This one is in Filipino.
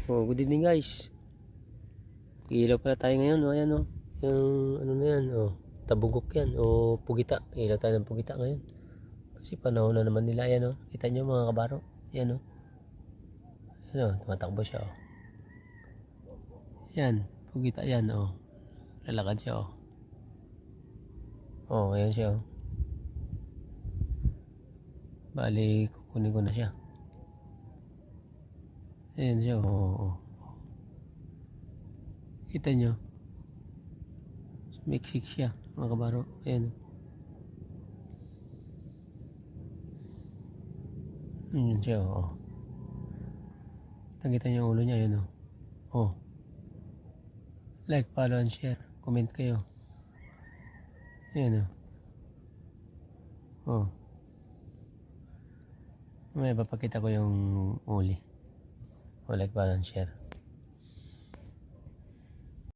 Oh, good evening guys. Ilaw pala tayo ngayon, oh. Ayan, oh. Yung ano na yan, oh. Tabugok yan, o pugita. Ilaw tayo ng pugita ngayon. Kasi panahon na naman nila, ayan, oh. Kita nyo mga kabaro. Ayan, oh. Ayan, oh. Tumatakbo siya, oh. Ayan, pugita yan, oh. Lalakad siya, oh. Oh, ayan siya, oh. Bali, kukunin ko na siya. Ayan siya, oh. Kita nyo. Mexic siya, mga kabaro. Ayan. Ayan siya, oh. Kita nyo yung ulo niya, yun, oh. Oh. Like, follow, and share. Comment kayo. Ayan, oh. Oh. May papakita ko yung uli. Oh, like, follow, and share.